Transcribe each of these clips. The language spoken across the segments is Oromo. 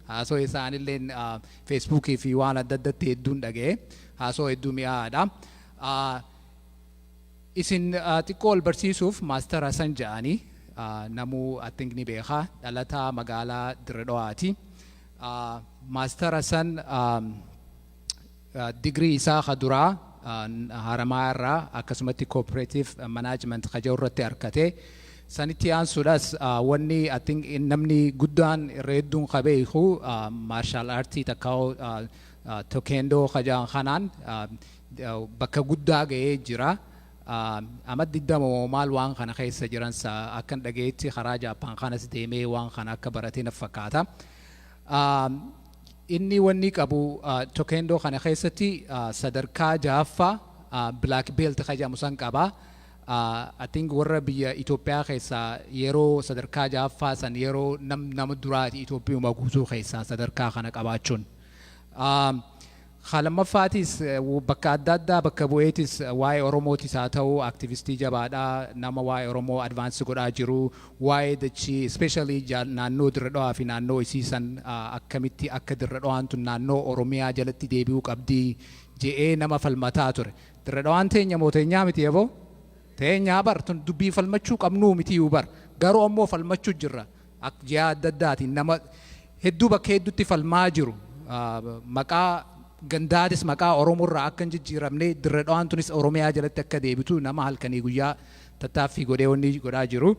haasoo isaanillee feesbuukii fi waan adda addatti hedduun dhaga'e haasoo hedduu mi'aadha. Isin xiqqoo ol barsiisuuf maastara san jedhanii namuu atting ni beekaa dhalataa magaalaa Dirree Dhawaati. Maastara san digrii isaa kaduraa haramaa irraa akkasumatti cooperative management kajeurratti arkate sanitti aansuudhaas wanni atting namni guddaan irra hedduun qabeeku martial artii takkaa'u Taekwondo kajaan kanaan bakka guddaa ga'ee jira. Amma diddamoo maal waan kana keessa jiran akkan dhageetti karaa Jaappaan kanas deemee waan kana akka baratee na fakkaata. Inni wanni qabu Taekwondo kana keessatti sadarkaa jaaffaa black belt kajamu san qaba. I think warra biyya Itoophiyaa keessa yeroo sadarkaa jaaffaa san yeroo nama duraati Itoophiyaa guutuu keessa sadarkaa kana qabaachuun. Khalamafaatis bakka adda addaa bakka bu'eetis waa'ee Oromootis haa ta'u aktivistii jabaadhaa nama waa'ee Oromoo advaansi godhaa jiru waa'ee dachii especially naannoo Dirree Dhawaa fi naannoo isiisan akkamitti akka Dirree Dhawaan tun naannoo Oromiyaa jalatti deebi'uu qabdii je'ee nama falmataa ture. Dirree Dhawaan teenya moo teenyaa miti yaboo? Teenyaa bar tun dubbii falmachuu qabnuu miti bar garuu ammoo falmachuu jirra ji'a adda addaatiin nama hedduu bakka hedduutti falmaa jiru maqaa gandaatis maqaa Oromoorraa akka hin jijjiiramne Dirree Dhawaan tunis Oromiyaa jalatti akka deebitu nama halkanii guyyaa tattaaffii godhee wanni godhaa jiru.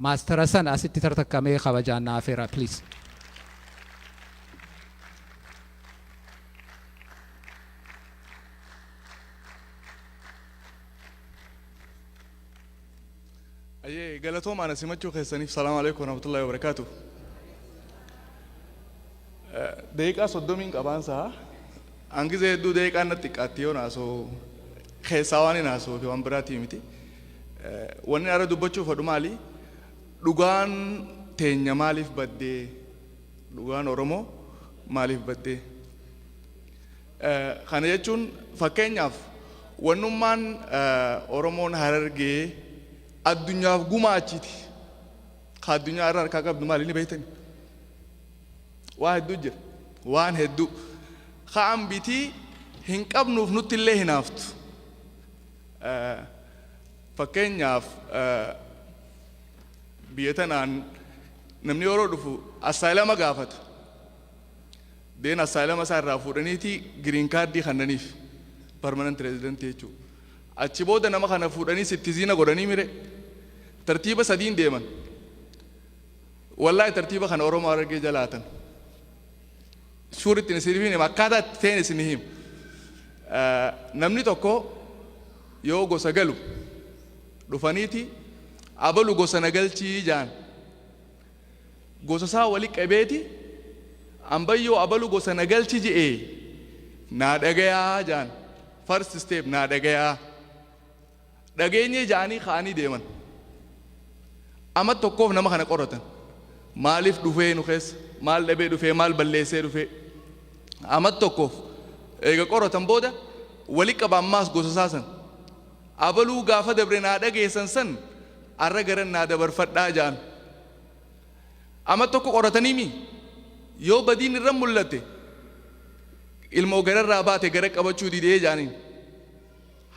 Maastara san asitti tartakkamee kabajaan naafeera please. Ayyee galatoomaa ana simachuu keessaniif salaamu alaikum warahmatullahi wabarakatuh. Deeqaa soddomiin qabaansaa hangizee hedduu deeqaan natti xiqqaatti yoo naasoo keessaa waan hin haasoo fi waan biraatii miti. Wanni ara dubbachuuf hodhu maali? Dhugaan teenya maaliif baddee? Dhugaan Oromoo maaliif baddee? Kana jechuun fakkeenyaaf wannummaan Oromoon Harargee addunyaaf gumaachiti. Ka addunyaa irraa harkaa qabdu maali ni beektani? Waa hedduu jira. Waan hedduu. Kaan bitii hin qabnuuf nutti illee hin haftu. Fakkeenyaaf biyya tanaan namni yeroo dhufu asaayilama gaafata. Deen asaayilama isaa irraa fuudhaniiti giriin kaardii kannaniif permanent resident jechuudha. Achi booda nama kana fuudhanii sittiziina godhanii mire tartiiba sadiin deeman. Wallaahi tartiiba kana Oromoo Harargee jalaatan. Suuritti isin hime akkaataa itti ta'een isin hime. Namni tokko yoo gosa galu dhufaniiti abalu gosa nagalchii jaan. Gosa isaa wali qabeeti ambayyoo abalu gosa nagalchi je'ee naa dhagayaa jaan. First step naa dhagayaa. Dhageenye jaanii ka'anii deeman. Amma tokkoof nama kana qoratan. Maaliif dhufee nu keessa? Maal dhabee dhufee? Maal balleessee dhufee? Amma tokkoof eega qoratan booda wali qaba ammaas gosa saasan. Abaluu gaafa dabre naa dhageessan san arra garan naa dabarfadhaa jaan. Amma tokko qoratanii mi yoo badiin irra mul'ate ilmoo gararraa baate gara qabachuu didee jaaniin.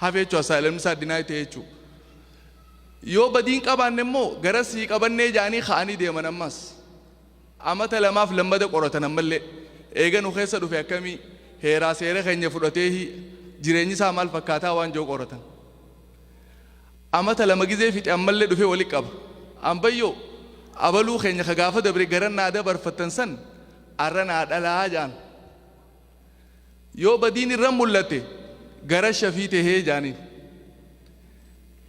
Hafe jechuun asaayilamni isaa addinaa ta'e jechuudha. Yoo badiin qabaanne immoo gara sii qabannee jaanii ka'anii deeman ammas. Amata lamaaf lammada qoratan ammallee eega nu keessa dhufe akkamii heeraa seera keenya fudhatee jireenyi isaa maal fakkaataa waan jiru qoratan. Amata lama gizee fixe ammallee dhufe wali qaba. Ambayyoo abaluu keenya ka gaafa dabre gara naa dabarfattan san arra naa dhalaa jaan. Yoo badiin irra mul'ate gara shafii tahee jaaniin.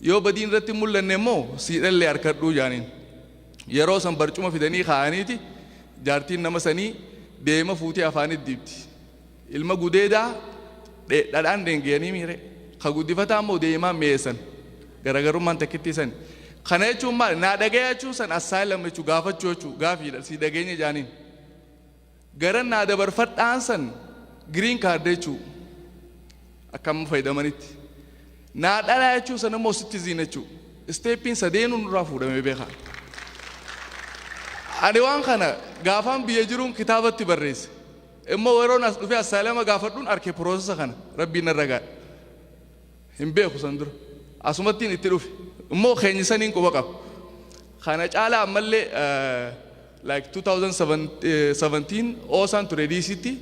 Yoo badiin irratti mul'anne immoo siidhallee harkadhuu jaaniin. Yeroo san barcuma fidanii kaa'aniiti jaartiin nama sanii deema fuutee afaanitti dibdi. Ilma gudeedaa dhadhaan deengeenii miire. Ka guddifataa immoo deemaa meessan. Garagarummaan takkitti san. Kana jechuun maali? Naa dhagaya jechuun san asaayilam jechuu gaafachuu jechuu gaafiidha si dhageenya jaaniin. Gara naa dabarfadhaan san giriin kaardee jechuu akkam fayyadamanitti. Naa dhalaa jechuun san immoo sitti ziina jechuu. Isteeppiin sadeenuu nurraa fuudhamee beekaa. ani waan kana gaafaan biyya jiruun kitaabatti barreesse immoo yeroon as dhufee asaalama gaafadhuun arke piroosesa kana rabbiin narra gaadha hin beeku san dura asumattiin itti dhufe immoo keenyisaniin quba qaba kana caalaa ammallee like 2017 oosan ture diisitti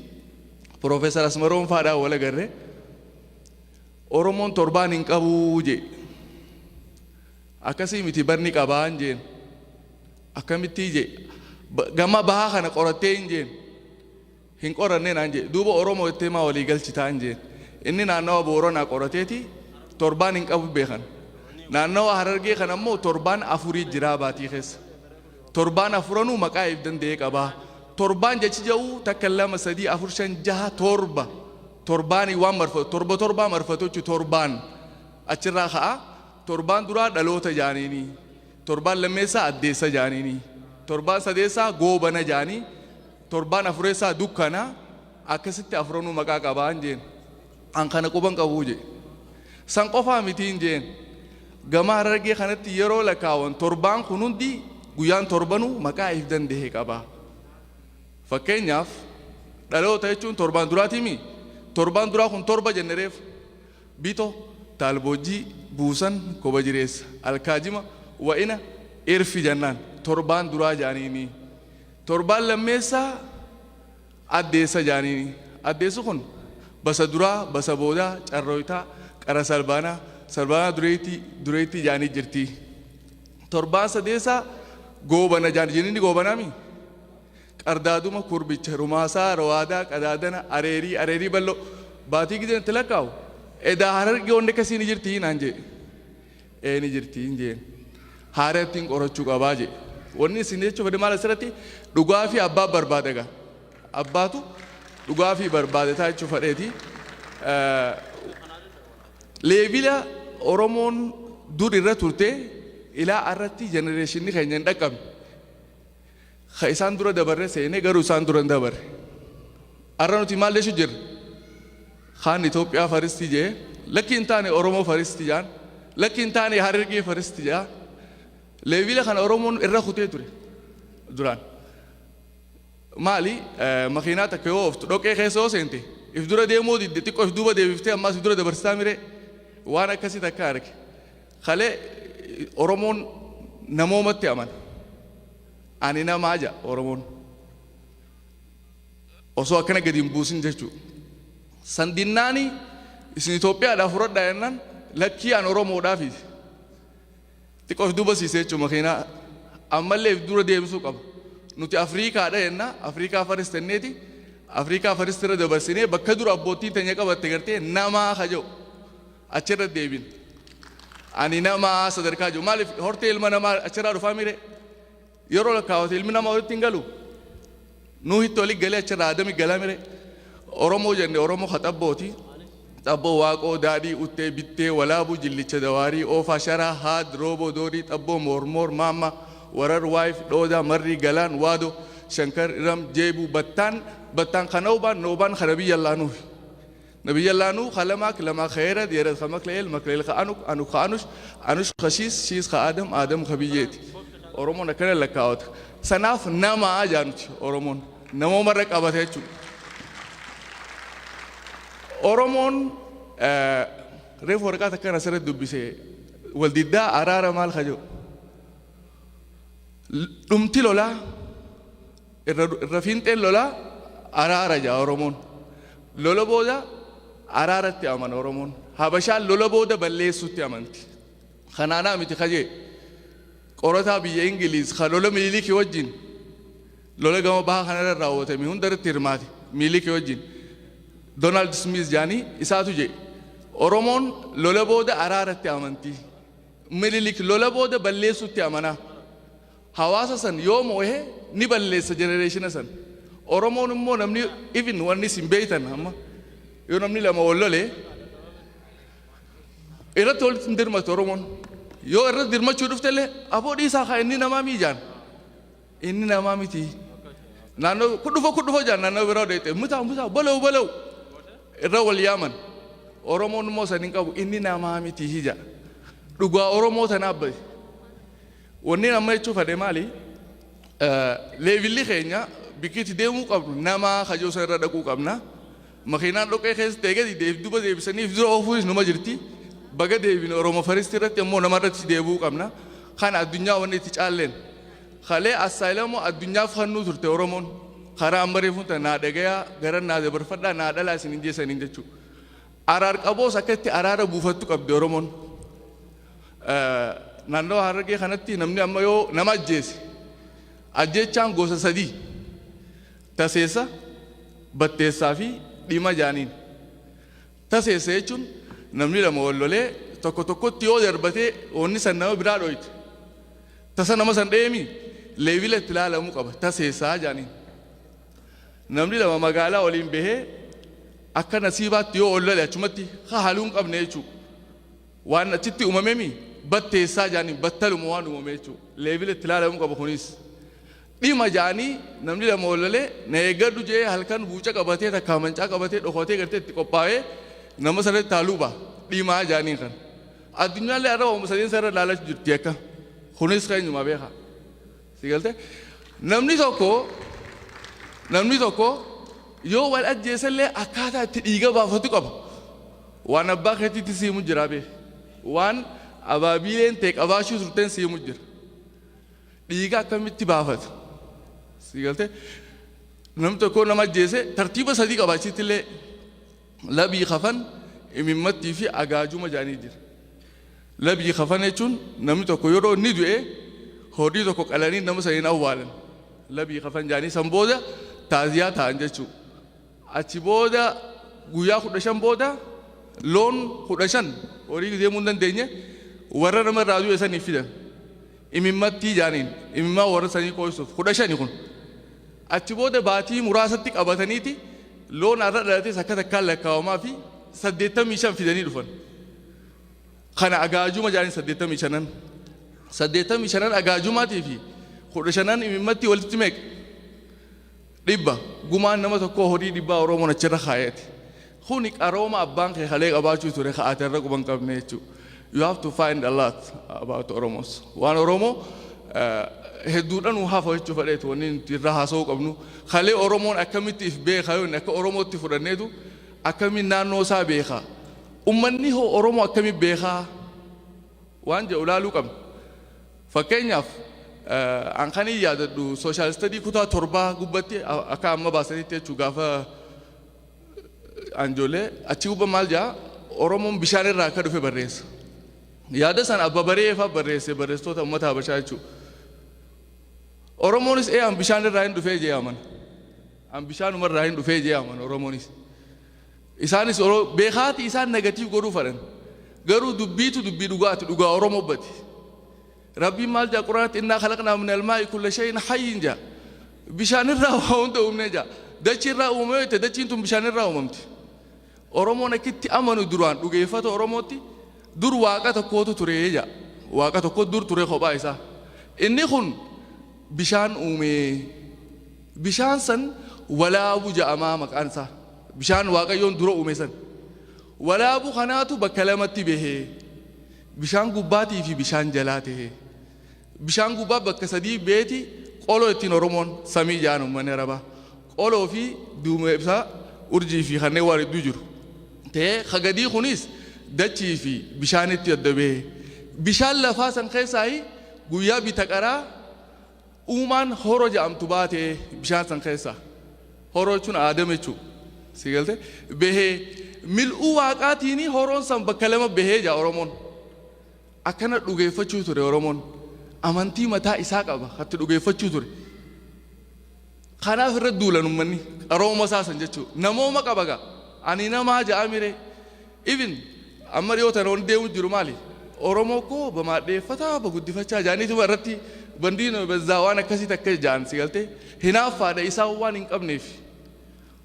Professor Asmaroon faadhaa wal agarre Oromoon torbaan hin qabu jee akkasii miti barni qabaan jeen akkamitti jee gama bahaa kana qorattee hin jeen hin qoranne naan jee duuba Oromoo ittee maa walii galchitaa hin jeen inni naannawa Booranaa qorateeti torbaan hin qabu beekan naannawa Harargee kana immoo torbaan afurii jiraa baatii keessa torbaan afuranuu maqaa if danda'ee qabaa torbaan jechi jedhu takka lama sadii afur shan jaha torba torbaanii waan marfatu torbaa marfatu torbaan achirraa ka'a torbaan duraa dhaloota jaaniini torbaan lammeessaa addeessa jaaniini torbaan sadeessaa goobana jaanii torbaan afureessaa dukkana akkasitti afuranuu maqaa qabaan jeen an kana quban qabuu je san qofaa mitiin jeen gama Harargee kanatti yeroo lakkaawwan torbaan kun hundi guyyaan torbanuu maqaa if danda'e qaba fakkeenyaaf dhaloota jechuun torbaan duraatimi torbaan duraa kun torba jennereef bito taalboojii buusan koba jireessa alkaajima wa'ina irfi jannaan torbaan duraa jaaniini torbaan lammeessaa addeessa jaaniini addeessu kun basa duraa basa boodaa carrooytaa qara salbaanaa dureetti jaanii jirti torbaan sadeessaa goobana jaanii goobanaami qardaaduma kurbicha rumaasaa rawaadaa qadaadana areerii ballo baatii gideen itti lakkaa'u edaa Harargee onde kasii ni jirti naan jee ni jirti hin jeen haarattiin qorachuu qabaa jee wanni isin jechuun fedhe maal asirratti dhugaa fi abbaa barbaada gaa abbaatu dhugaa fi barbaadetaa jechuun fedheeti leebila Oromoon dur irra turte ilaa arratti jenereeshinni keenya hin dhaqqabne ka isaan dura dabarre seenee garuu isaan dura hin dabarre arra nuti maal jechu jirra kaan Itoophiyaa faristi jee lakki hin taane Oromoo faristi jaan lakki hin taane Harargee faristi jaa leebila kana Oromoon irra kutee ture duraan maali makiinaa takka yoo ooftu dhoqqee keessa yoo seente if dura deemuu didde xiqqoo if duuba deebiftee ammaas if dura dabarsitaa miree waan akkasii takka arge kalee Oromoon namoomatti amana ani namaa ja Oromoon osoo akkana gadi hin buusin jechuu sandinnaani isin Itoophiyaadhaa fudhadhaa jennaan lakkii an Oromoodhaafi xiqqoo if duuba siisee jechuu makiinaa ammallee if dura deebisuu qaba nuti Afriikaadha jennaa Afriikaa faristenneeti Afriikaa faristira dabarsinee bakka dura abboottiin teenya qabatte gartee namaa kaja'u achirra deebin ani namaa sadarkaa jiru maaliif hortee ilma namaa achirraa dhufaa mire yeroo lakkaawwate ilmi namaa walitti hin galu nuu hitti olii galee achirraa adami galaa mire Oromoo jenne Oromoo haxabbooti xabboo waaqoo daadhii uttee bittee walaabuu jillicha dawaarii oofaa sharaa haad rooboo doorii xabboo mormoor maamma warar waayif dhoodaa marrii galaan waado shankar iram jeebuu battaan kanoobaan noobaan kana biyya laanuufi نبي الله نو خلمك لما خيرت يرد خمك ليل مكليل خانوك أنو خانوش خشيس شيس خادم آدم خبيجتي أورمون أكنه لكاوت سناف نما أجانش أورمون نمو مرك أبتهجو أورمون ريفوركات كنا سرد دبيسه والددا أرارا مال خجو لمتي لولا الرفين تل لولا أرارا جا أورمون لولا بودا أرارتي أمان أورمون هبشال لولا بودا بلّيسوتي أمانتي خنانا متي خجي قرطة بيه إنجليز خلولا ميلي كي وجين لولا جماعة بها خنانا راوته ميهون در تيرماتي ميلي كي وجين دونالد سميث جاني إساتو جي أورمون لولا بودا أرارتي أمانتي ميلي لولا بودا بلّيسوتي أمانا حواسا سن يوم وه نبلّيس جنريشن سن أورمون مو نمني even واني سيمبيتن هما يو نمني لما ولله إذا تقول تندير ما أورمون يو إذا تندير ما تشوف تله أبو دي ساخا إني نمامي جان إني نمامي تي نانو كدوفو جان نانو برادة متا بلو إذا واليمن أورمون مو سنينكا إني نمامي تي هيجا لقوا أورمون تنابي واني نمني تشوف هذا مالي leevilli keenya bikkiitti deemuu qabnu nama hajoosa irra dhaquu qabna. Makiinaan dhoqqee keessa ta'e gadi duuba deebisaniif dura oofuunis numa jirti. Baga deebine Oromoo Faristi irratti ammoo nama irratti deebi'uu qabna. Kan addunyaa wanni itti caalleen. Kalee assaayilamoo addunyaaf fannuu turte Oromoon. Karaa ambaree fuuta naa dhagayaa gara naa dabarfadhaa naa dhalaa isin hin jeessaniin jechuudha. Araar qaboos akkatti araara buufattu qabdi Oromoon. Naannoo Harargee kanatti namni amma yoo nama ajjeese. Ajjechaan gosa sadii. Taseessa, batteessaa fi dhima jaaniin. Taseessa jechuun namni lama wal lolee tokko tokkotti yoo darbatee onni san nama biraa dhoyite. Tasa nama san dheemi leebila itti ilaalamuu qaba. Taseessaa jaaniin. Namni lama magaalaa waliin bahee akka nasiibaatti yoo ol lole achumatti haaluu hin qabne jechuudha. Waan achitti uumamemi batteessaa jaaniin battaluma waan uumame jechuudha. Leebila itti ilaalamuu qaba kunis. Dhima jaanii namni lama ol lolee na eeggadhu jee halkan buuca qabatee takka mancaa qabatee dhokotee gartee itti qophaa'ee nama sanatti haaluu ba'a. Dhimaa jaaniin kan. Addunyaallee arraba sadeen sarara ilaalaa jirti akka. Kunis keenyuma beeka. Si galte? Namni tokko yoo wal ajjeesallee akkaataa itti dhiiga baafatu qaba. Waan abbaa keetiitti siimu jira beeka. Waan abaabiileen ta'e qabaachuu turteen siimu jira. Dhiiga akkamitti baafata? Si galte? Namni tokko nama ajjeese tartiiba sadii qabaachiitillee labii kafan imimmattii fi agaajuma jaanii jira. Labii kafan jechuun namni tokko yeroo inni du'e horii tokko qalanii nama saniin awwaalan. Labii kafan jaanii san booda taaziyaa ta'an jechuudha. Achi booda guyyaa 15 booda loon 15 horii deemuu hin dandeenye warra nama irraa du'e saniif fidan. Imimmattii jaaniin imimmaa warra sanii qoysuuf 15 kun. Achi booda baatii muraasatti qabataniiti loon har'a dhalates akka takkaan lakkaawamaa fi 85 fidanii dhufan. Kana agaajuma jaaniin 85. 85 agaajumaatii fi 15 imimmattii walitti meeqa? Dhibba gumaan nama tokko horii dhibbaa Oromoon achirra kaayate. Kuni qarooma abbaan kee kalee qabaachuu ture ka'aate irra quban qabne jechuudha. You have to find a lot about Oromos. Waan Oromoo hedduudhaan hafa jechuu fedheetu wanni nuti irra haasa'uu qabnu. Kalee Oromoon akkamitti if beekaa yoo akka Oromootti fudhanneetu akkamiin naannoo isaa beekaa. Uummanni hoo Oromoo akkamiin beekaa waan jedhu ilaaluu qabna. Fakkeenyaaf an kan yaadadhu social study kutaa 7 gubbatti akka amma baasanitti jechuudha gaafa anjolee achi gubba maal jaa Oromoon bishaan irraa akka dhufe barreessa. Yaada san abba bareefa barreessitoota uummata Habashaa jechuudha. Oromoonis an bishaan irraa hin dhufee jee aman. An bishaanuma irraa hin dhufee jee aman Oromoonis. Isaanis beekaati isaan negatiif godhuu fedhan. Garuu dubbiitu dubbii dhugaati dhugaa Oromoo bati. Rabbiin maal jaa Quraanatti innaa khalaqnaa min almaa'i kulla shay'in hayyin jaa. Bishaan irraa waa hunda uumne jaa. Dachii irraa uumame yoo ta'e dachiin tun bishaan irraa uumamti. Oromoon akkitti amanu duraan dhugeeffata Oromootti dur waaqa tokkootu ture jaa. Waaqa tokko dur ture kophaa isaa. Inni kun bishaan uume. Bishaan san walaabu ja'amaa maqaan isaa. Bishaan waaqayyoon dura uume san. Walaabu kanaatu bakka lamatti bahee. Bishaan gubbaatii fi bishaan jalaa ta'e. Bishaan gubbaa bakka sadii beeti qoloo ittiin Oromoon samii jaan uummanni Arabaa. Qoloo fi duumessa urjii fi kanneen waan hedduu jiru. Ta'ee hagadii kunis dachii fi bishaanitti adda bahee. Bishaan lafaa san keessaa guyyaa bita qaraa uumaan horoo jedhamtu baatee bishaan san keessaa. Horoo jechuun aadama jechuudha. Si galte bahee mil'uu waaqaatiin horoon san bakka lama bahee jaa Oromoon. Akkana dhugeeffachuu ture Oromoon. Amantii mataa isaa qaba hatti dhugeeffachuu ture. Kanaaf irra duulan uummanni qarooma isaa san jechuudha. Namooma qaba gaa. Ani namaa ja'a mire. Even amma dhiyootaan ol deemu jiru maali? Oromoo koo bamaadheeffataa baguddifachaa jaaniituma irratti bandiin bezzaa waan akkasii takka jaan si galte hinaaffaadha isaa waan hin qabneef.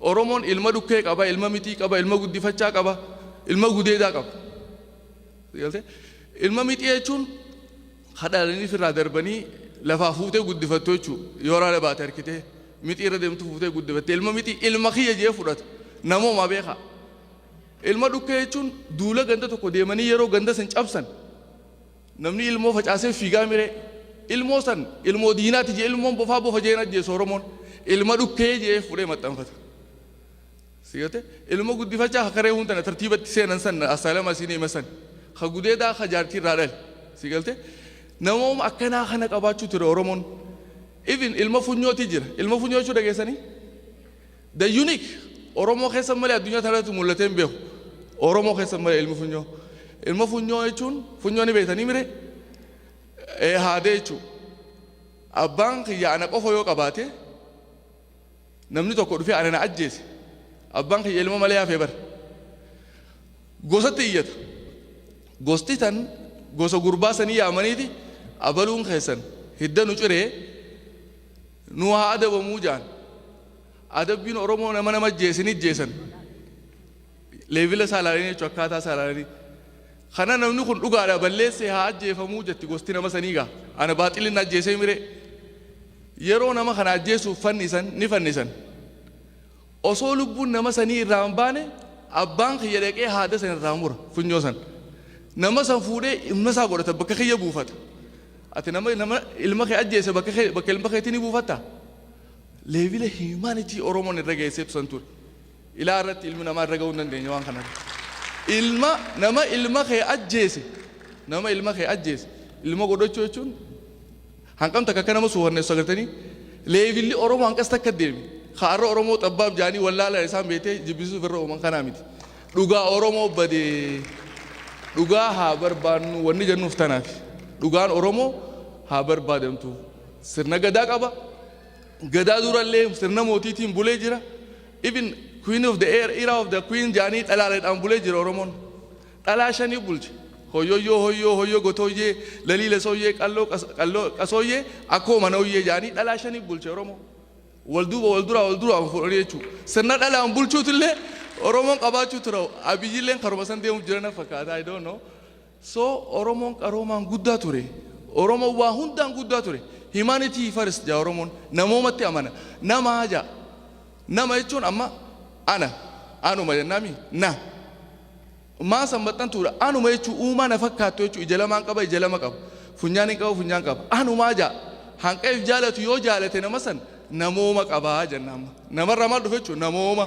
Oromoon ilma dhukkee qaba, ilma mitii qaba, ilma guddifachaa qaba, ilma gudeedaa qaba. Si galte ilma mitii jechuun hadhaalanii firraa darbanii lafaa fuutee guddifattu jechuudha. Yoo raala baate harkitee mitii irra deemtu fuutee guddifatte ilma mitii ilma kiyya jee fudhata. Namooma beekaa. Ilma dhukkee jechuun duula ganda tokko deemanii yeroo ganda san cabsan namni ilmoo facaasee fiigaa mire ilmoo san ilmoo diinaati jee ilmoon bofaa bofa jeen ajjeesu Oromoon ilma dhukkee jee fudhee maxxanfata. Sigate ilma guddifachaa hakaree hundana tartiibatti seenan san asaalama siinii masan ha gudeedaa ha jaartii irraa dhale. Sigalte namooma akkanaa kana qabaachuu ture Oromoon. Even ilma funyooti jira. Ilma funyoo jechuu dhageessanii? The unique Oromoo keessa malee addunyaa kanarratti mul'atee hin beeku. Oromoo keessa malee ilma funyoo. Ilma funyoo jechuun funyoo ni beektanii mire? Haadee jechuudha. Abbaan kiyya ana qofa yoo qabaate namni tokko dhufee ana na ajjeese. Abbaan kiyya ilma malee hafee bara. Gosatti iyyata. Gosti tan gosa gurbaa sanii yaamaniiti abaluun keessan hidda nu ciree nu haa adabamuu jaan. Adabbiin Oromoo nama nama ajjeesanii ajjeesan. Leevila saalaalanii jechuun akkaataa saalaalanii. Kana namni kun dhugaadha balleessee haa ajjeefamuu jetti gosti nama sanii gaa. Ana baaxilin ajjeesee mire. Yeroo nama kana ajjeesuuf fannisan ni fannisan. Osoo lubbuun nama sanii irraa hin baane abbaan kiyya dhaqee haada san irraa mura funyoo san. Nama san fuudhee ilma isaa godhata bakka kiyya buufata. Ati nama ilma kee ajjeese bakka ilma keetii ni buufatta. Leevila humanity Oromoon irra geesseetu san ture. Ilaa irratti ilmi namaa irra ga'uu hin dandeenye waan kanatti. Nama ilma kee ajjeese ilma godhachuu jechuun hanqam takka akka nama suuhanneessu agartanii leevilli Oromoo hanqas takka deemi. Haarra Oromoo xabbaaf jaanii wallaala isaan beetee jibbisuuf irra uuman kanaa miti. Dhugaa Oromoo badee dhugaa haa barbaannu wanni jennuuf tanaafi. Dhugaan Oromoo haa barbaadamtu. Sirna gadaa qaba. Gadaa durallee sirna mootiitiin bulee jira. Even Queen of the era of the Queen jaanii dhalaaleedhaan bulee jira Oromoon. Dhalaa shanii bulche. Hoyyoo gotooyyee laliila sooyyee qalloo qasooyyee akkuma manooyyee jaanii dhalaa shanii bulche Oromoo. Wal duraa fuudhanii jechuudha. Sirna dhalaan bulchuutillee Oromoon qabaachuu ture. Abiyyilleen karuma san deemuuf jiran fakkaata. I don't know. So Oromoon qaroomaan guddaa ture. Oromoon waa hundaan guddaa ture. Humanity first jaa Oromoon namoomatti amana. Nama jaa. Nama jechuun amma anuma jennaami na. Maa sanbattan tuudha anuma jechuun uumaa na fakkaattu jechuun ija lamaan qaba ija lama qaba. Funyaan hin qabu funyaan qaba. Anumaa jaa. Hanqeef jaalatu yoo jaalate nama san namooma qabaa jennaama. Namarraa maal dhufe jechuun namooma.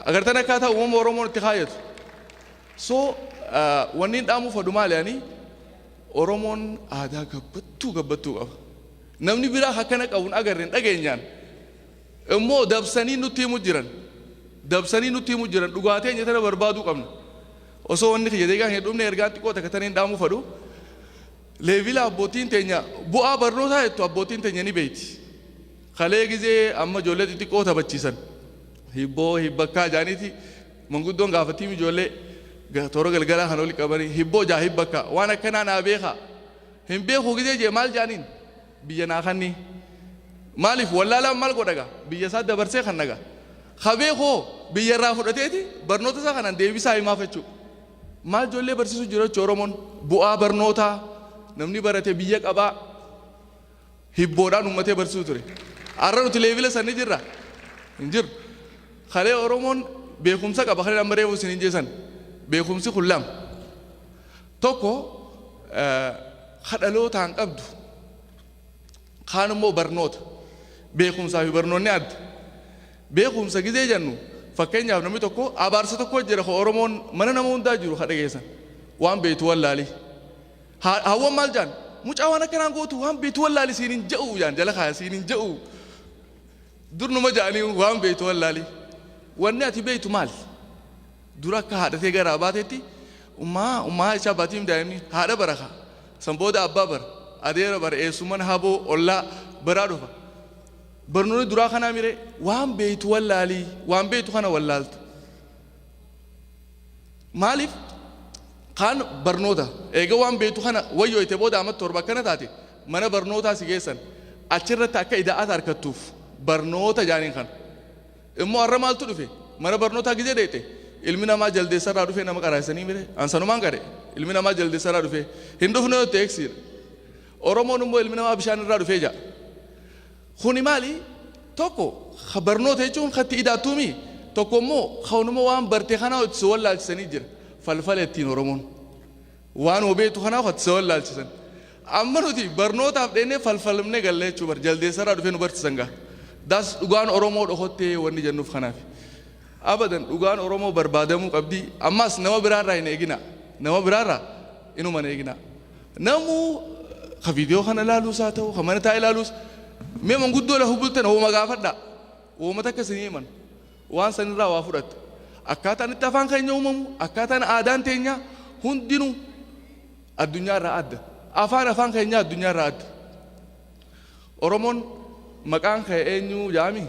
Agartan akkaataa uumama Oromoon itti kaayatu. So wanni hin dhaamu fadu maali ani Oromoon aadaa gabbattuu qaba. Namni biraa akkana qabuun agarreen dhageenyaan. Immoo dabsanii nutti himu jiran. Dhugaateen jetana barbaaduu qabna. Osoo wanni kiyya deegaan hin dhumne ergaan xiqqoo takka taniin dhaamuu fadu. Leevila abbootiin teenya bu'aa barnootaa jettu abbootiin teenya ni beeyti. Kalee gizee amma ijoollee xixiqqoo taphachiisan. Hibbakkaa jaaniiti manguddoon gaafatii ijoollee toora galgalaa kan oli qabanii hibboo jaa hibbakkaa waan akkanaa naa beekaa. Hin beekuu gizee jee maal jaaniin biyya naa kanni. Maaliif wallaalaan maal godhaga biyya isaa dabarsee kan naga. Habeekoo biyya irraa fudhateeti barnoota isaa kanaan deebisaa himaaf jechuudha. Maal ijoollee barsiisuu jira jechuudha Oromoon bu'aa barnootaa namni barate biyya qabaa hibboodhaan uummatee barsiisuu ture. Har'a nuti leevila sanni jirra hin jiru. Kalee Oromoon beekumsa qaba kalee amma reefu isin hin jeesan beekumsi kun lama. Tokko kadhalootaan qabdu kaan immoo barnoota. Beekumsaa fi barnoonni adda. Beekumsa gizee jennu fakkeenyaaf namni tokko abaarsa tokko jira Oromoon mana nama hundaa jiru kadha geessan waan beetu wallaali. Hawwan maal jaan mucaa waan akkanaan gootu waan beetu wallaali siin hin ja'u jaan jala kaaya siin hin ja'u. Durnuma jaanii waan beetu wallaali. Wanni ati beetu maal? Dura akka haadhatee garaa baatetti ummaa isaa baatiim daa'imni haadha baraka san booda abbaa bara adeera bara eessumman haboo ollaa baraa dhufa. Barnoonni duraa kanaa mire waan beetu wallaalii waan beetu kana wallaaltu. Maaliif kaan barnoota eega waan beetu kana wayyoo itti booda amma torba akkana taate mana barnootaa si geessan achirratti akka ida'aata harkattuuf barnoota jaaniin kana. Immoo har'a maaltu dhufe mana barnootaa gizee deete ilmi namaa jaldeessarraa dhufe nama qaraasanii mire ansanumaan qare ilmi namaa jaldeessarraa dhufe hin dhufne yoo ta'e eegsiira. Oromoon immoo ilmi namaa bishaan irraa dhufee jaa. Kuni maali tokko barnoota jechuun katti idaattuumi tokko immoo kawnuma waan barte kanaa itti wallaalchisanii jira falfala ittiin Oromoon waan obeetu kanaa itti wallaalchisan amma nuti barnootaaf dheenee falfalmne gallee jechuu bar jaldeessarraa dhufee nu barsiisan gaa das dhugaan oromoo dhokottee wanni jennuuf kanaaf abadan dhugaan oromoo barbaadamuu qabdi ammas nama biraarraa hin eegina nama biraarraa inuma hin eegina namu ka viidiyoo kana ilaaluus haa ta'u ka mana taa'e ilaaluus mee manguddoo lafa bultan hooma gaafadha hooma takka isinii himan waan sanirraa waa fudhatta akkaataan itti afaan keenya uumamu akkaataan aadaan teenya hundinuu addunyaarraa adda afaan keenya addunyaarraa adda oromoon maqaan kee eenyu jaami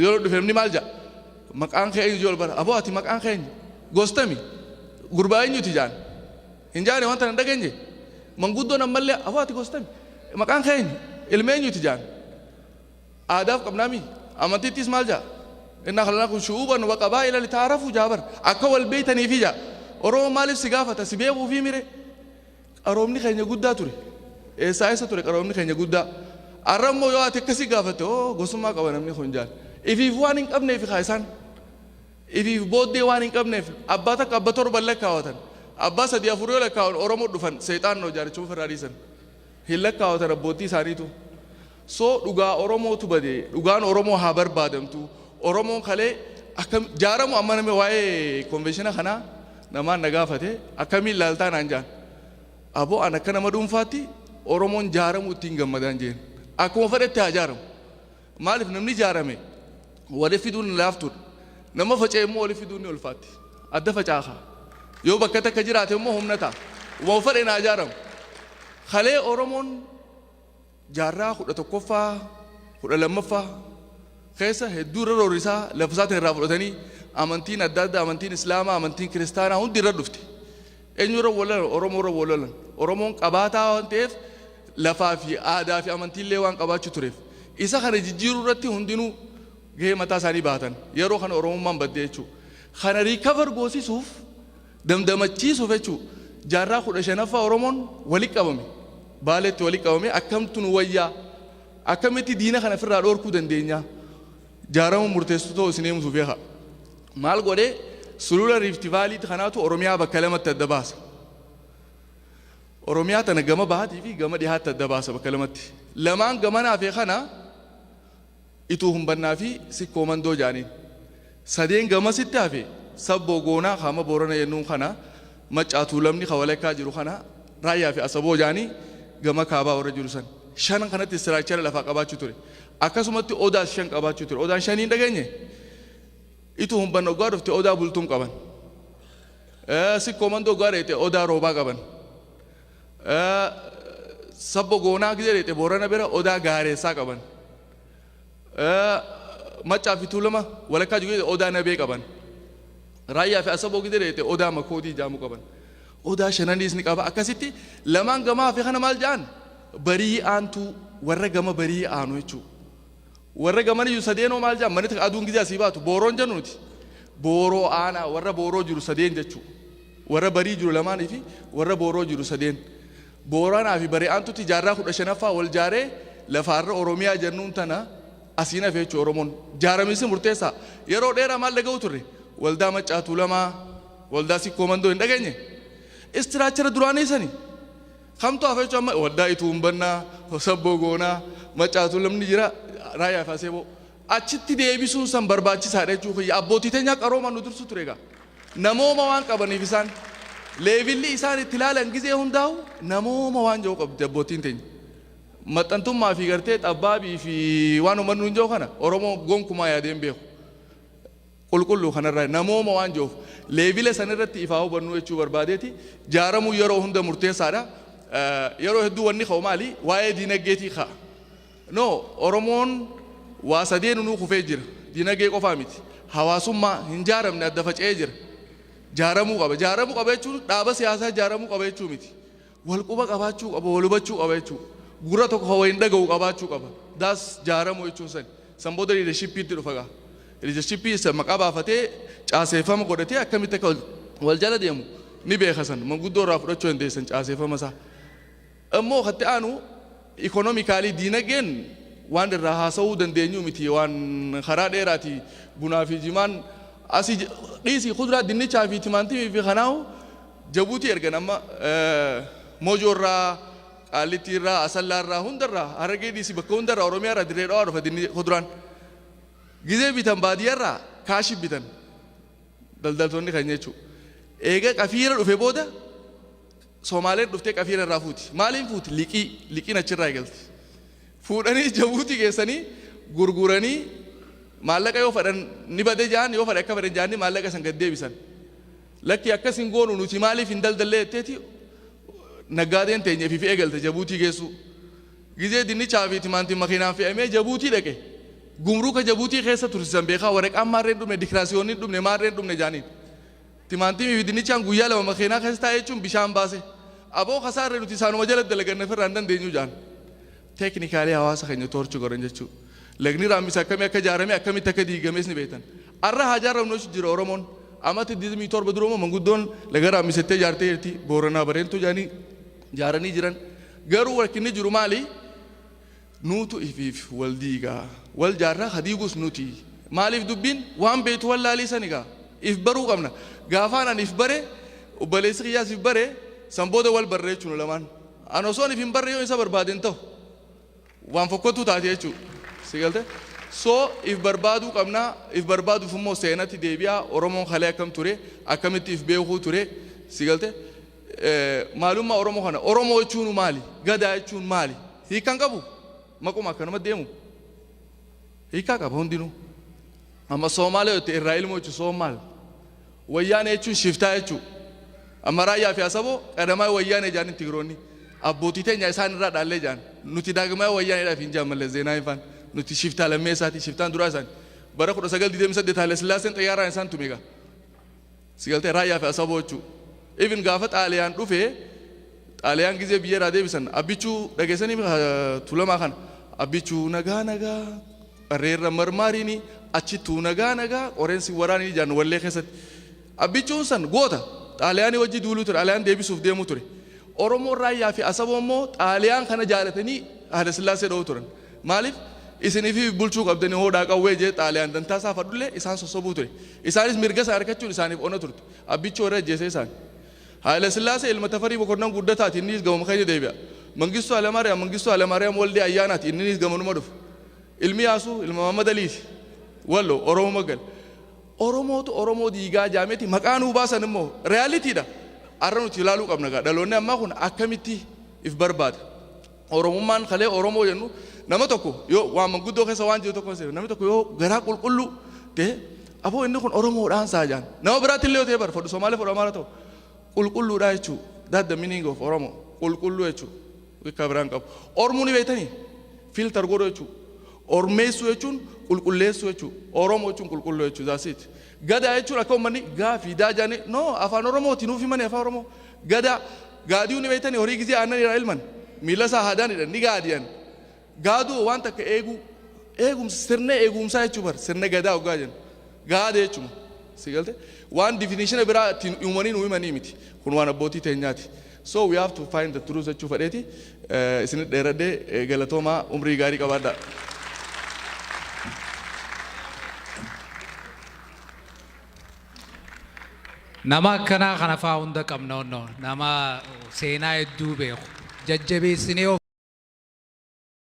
yoo dhufeemni maal jaa maqaan kee eenyu jool bara aboo ati maqaan keenya gostami gurbaa eenyuti jaan hin jaane wanta nan dhageenye manguddoon ammallee aboo ati gostami maqaan kee eenyu ilma eenyuti jaan aadaaf qabnaami amantiittis maal jaa inna khalaqnakum shu'uban wa qabaa'ila litaarafu jaabar akka wal beeytanii fi jaa oromoo maaliif si gaafata si beekuu fi mire qaroomni keenya guddaa ture eessa ture qaroomni keenya guddaa arrammoo yoo ati akkasii gaafate gosummaa qaba namni kun jaal ifiif waan hin qabneef kaayisaan ifiif booddee waan hin qabneef abbaa takka abba torban lakkaawatan abbaa sadii afur yoo lakkaawwan oromoo dhufan seexaannoo jaarichuu ofirraa dhiisan hin lakkaawatan abbootii isaaniitu soo dhugaa oromootu badee dhugaan oromoo haa barbaadamtu oromoon kalee akkam jaaramu amma namni waa'ee konveeshina kanaa namaan na gaafate akkamiin ilaaltaa naan jaan aboo an akka nama dhuunfaatti oromoon jaaramu ittiin gammadaan jeen akkuma fedhetti haa jaaramu maaliif namni jaarame wali fiduun laaftuudha nama faca'e immoo wali fiduun ni ulfaatti adda facaakaa yoo bakka takka jiraate immoo humna ta'a uma fedhe naa jaaramu kalee oromoon jaarraa 11ffaa 12ffaa keessa hedduu irra roorisaa lafisaatiin irraa fudhatanii amantiin adda addaa amantiin islaamaa amantiin kiristaanaa hundi irra dhufte eenyu irra walalan oromoo irra walalan oromoon qabaataa waan ta'eef lafaa fi aadaa fi amantiillee waan qabaachuu tureef isa kana jijjiiruu irratti hundinuu gahee mataa isaanii baatan yeroo kana oromummaan baddee jechuudha kana riikavar goosisuuf damdamachiisuuf jechuudha jaarraa 15ffaa oromoon walitti qabame baaleetti walitti qabame akkamtu nu wayyaa akkamitti diina kana ofirraa dhoorkuu dandeenya jaaramuun murteessuu ta'uu isin eemusuuf eegaa maal godhee sulula riifti vaaliitti kanaatu oromiyaa bakka lamatti adda baasa oromiyaa tana gama bahaatii fi gama dhihaatti adda baasa bakka lamatti lamaan gamanaa fi kana ituu humbannaa fi sikkoo mandoo jaaniin sadeen gamasitti hafe sabboo goonaa kama boorana yennuun kana maccaatuu lamni kawalekkaa jiru kana raayyaa fi asaboo jaanii gama kaabaa warra jiru san shanan kanatti istiraakchara lafaa qabaachuu ture akkasumatti odaas 5 qabaachuu ture odaan 5 hin dhageenye itu humban ogaa dhufte odaa bultuum qaban sikkoo mandoo ogaa dheete odaa roobaa qaban sabbo goonaa gidee dheete boorana bira odaa gaareessaa qaban maccaa fi tuulama walakkaa jiru odaa nabee qaban raayyaa fi asaboo gidee dheete odaa makoodii jaamu qaban odaa shananiis ni qaba akkasitti lamaan gamaa fi kana maal jaan barii aantu warra gama barii aanu jechuudha warra gaman iyyuu sadeenoo maal jaan manni aduun gidee asii baatu booroon jennuuti booroo aanaa warra booroo jiru sadeen jechuudha warra barii jiru lamaanii fi warra booroo jiru sadeen booranaa fi barii aantutti jaarraa 15ffaa wal jaaree lafaarra oromiyaa jennuun tana asiin hafe jechuudha oromoon jaaramisi murteessaa yeroo dheeraa maal dhaga'u turre waldaa maccaatuu lamaa waldaa sikkoo mandoo hin dhageenye istiraachara duraanii sani kamtu hafe jechuudha amma waldaa ituu humbannaa sabboo goonaa maccaatuu lamni jira raayyaa fi asaboo achitti deebisuun san barbaachisaadha jechuudha abbootii teenyaa qarooma nu dursu ture egaa namooma waan qabaniif isaan leevilli isaan itti ilaalan gizee hundaa'u namooma waan jiru qabdi abbootiin teenya maxxantummaa fi gartee xabbaabii fi waan uummannu hin jiru kana oromoo gonkumaa yaadeen beeku qulqulluu kanarraa namooma waan jiruuf leevile sanirratti ifaa hubannuu jechuu barbaadeeti jaaramuu yeroo hunda murteessaadha yeroo hedduu wanni ka'u maali waa'ee diinagdeetii ka'a no oromoon waa sadeen nuu kufee jira diinagdee qofaa miti hawaasummaa hin jaaramne adda faca'ee jira jaaramuu qaba jechuun dhaaba siyaasaa jaaramuu qaba jechuu miti wal quba qabaachuu qaba wal hubachuu qaba jechuu gurra tokko hawa hin dhaga'u qabaachuu qaba daas jaaramuu jechuun san booda liidarshiippiitti dhufa gaa liidarshiippii isa maqaa baafatee caaseeffama godhatee akkamitti akka wal jala deemu ni beeka san manguddoo irraa fudhachuu dandeessan caaseeffama isaa ammoo katti aanu ikonomikaalii diinagdeen waan irraa haasa'uu dandeenyu miti waan karaa dheeraati bunaa fi jimaan asii dhiisii kuduraa dinnichaa fi timaatimii fi kanaahu jabuutii ergan amma moojoo irraa qaallittiirraa asallaarraa hundarraa harargee dhiisii bakka hundarraa oromiyaarraa dirree dhawaa dhufa dinni kuduraan gizee bitan baadiyyaarraa kaashii bitan daldaltoonni kan jechuudha. Eega qafiira dhufe booda Somaaleen dhuftee qafiira irraa fuuti. Maaliin fuuti? Liqiin achirraa eegalti. Fuudhanii Jabuutii geessanii gurguranii maallaqa yoo fedhan ni bade jaan yoo fedhan akka fedhan jaanni maallaqa san gad deebisan. Lakki akkas hin goonu nuti maaliif hin daldallee jetteeti naggaadeen teenyee fi eegalte Jabuutii geessu. Gizee dinnichaa fi timaantiin makiinaan fe'amee Jabuutii dhaqe. Gumruuka Jabuutii keessa tursiisan beekaa waraqaan maarreen dhumne dikiraasiyoonni dhumne maarreen dhumne jaaniin. Timaantii fi dinnichaan guyyaa lama makiinaa keessa taa'ee jechuun bishaan baase. Aboo kasaarree nuti isaanuma jala dalaganne firraan dandeenyu jaan. Teeknikaalee hawaasa keenya torchuu godhan jechuudha. Lagni raammis akkamii akka ijaarame akkamitti akka diigames ni beektan. Arra haa ijaarramnu jira Oromoon. Amatti 27 duruma manguddoon laga raammisettee ijaartee jirti. Booranaa bareentuu jaanii ijaaranii jiran. Garuu rakkinni jiru maali? Nuutu ifiif wal diigaa. Wal jaarraa hadiigus nuti. Maaliif dubbiin waan beektu wallaalii sanigaa. If baruu qabna. Gaafaan if bare obboleessi qiyyaas if bare san booda wal barreechuun lamaan. An osoon if hin barre yoo isa barbaadeen ta'u waan fokkottuu taate jechuudha. Si galte? So if barbaaduu qabna if barbaaduuf immoo seenatti deebi'aa Oromoon kalee akkam ture akkamitti if beekuu ture si galte? Maalummaa Oromoo kana Oromoo jechuun maali? Gadaa jechuun maali? Hiikan qabu? Maquma akkanuma deemu. Hiikaa qaba hundinuu. Amma Soomaalee yotte irraa ilmoo jechuun Soomaal. Wayyaanee jechuun shiftaa jechuudha. Amma raayyaa fi asaboo qadamaa wayyaanee jaanin Tigiroonni. Abbootii teenya isaan irraa dhaallee jaan. Nuti daagamaa wayyaaneedhaaf hin jaamallee zeenaa ifaan. Nuti shiftaa lammee isaati shiftaan duraa isaani. Bara 1928 Haile Sillaaseen xiyyaaraan isaan tumeega. Si galtee raayyaa fi asaboo jechuudha. Even gaafa xaaliyaan dhufee xaaliyaan gizee biyyeeraa deebisan abbichuu dhageessanii tulamaa kana abbichuu nagaa qarreerra marmaariini achittuu nagaa qoreensi waraanii jaan wallee keessatti. Abbichuun san goota xaaliyaanii wajji duuluu ture xaaliyaan deebisuuf deemuu ture. Oromoon raayyaa fi asaboo immoo xaaliyaan kana jaalatanii Haile Sillaasee dha'uu turan. Maaliif? Isiniif bulchuu qabdanii hoodhaa qawwee jee xaaliyaan dantaasaa fadhullee isaan sossobuu ture. Isaanis mirga isaa argachuun isaaniif ona turte. Abbichuu irra ajjeesee isaan. Haile Sillaasee ilma Tafarii Boqonnaan guddataati innis gamuma keenya deebi'a. Mangistuu Hayilamaariyaam Waldee ayyaanaati innis gamanuma dhufu. Ilmi Yaasuu ilma Mahammad Aliiti. Wallo Oromoo Magal. Oromootu Oromoo diigaa jaameeti maqaan hubaasan immoo reaalitiidha. Arra nuti ilaaluu qabna gaa dhaloonni ammaa kun akkamitti if barbaada. Oromummaan kalee Oromoo jennu nama tokko yoo waan manguddoo keessa waan jiru tokko namni tokko yoo garaa qulqulluu ta'e aboo inni kun Oromoodhaan saajaan nama biraatti illee yoo ta'e barfadhu Somaalee fudhu Amaara ta'u qulqulluudha jechuudha. That's the meaning of Oromo. Qulqulluu jechuudha. Wikkaa biraan qabu. Oromoo ni beektanii filter godhu jechuudha. Ormeessuu jechuun qulqulleessuu jechuudha. Oromoo jechuun qulqulluu jechuudha. That's it. Gadaa jechuun akka uummanni gaafii daajaanii no afaan Oromooti nuuf himanii afaan Oromoo. Gaadii ni beektanii horii gizee aannan irraa ilman miila isaa haadaanidha ni gaadiyan. Gaaduu waan takka eegumsa sirna eegumsaa jechuudha bar sirna gadaa ogaa jennu. Gaada jechuudha. Si galte? Waan definition biraa ittiin uumanii nu himanii miti. Kun waan abbootii teenyaati. So we have to find the truth jechuudha fedheeti. Isin dheeradhee galatoomaa umrii gaarii qabaadhaa. Nama akkanaa kana fa'aa hunda qabna nama seenaa hedduu beeku. Jajjabeessinee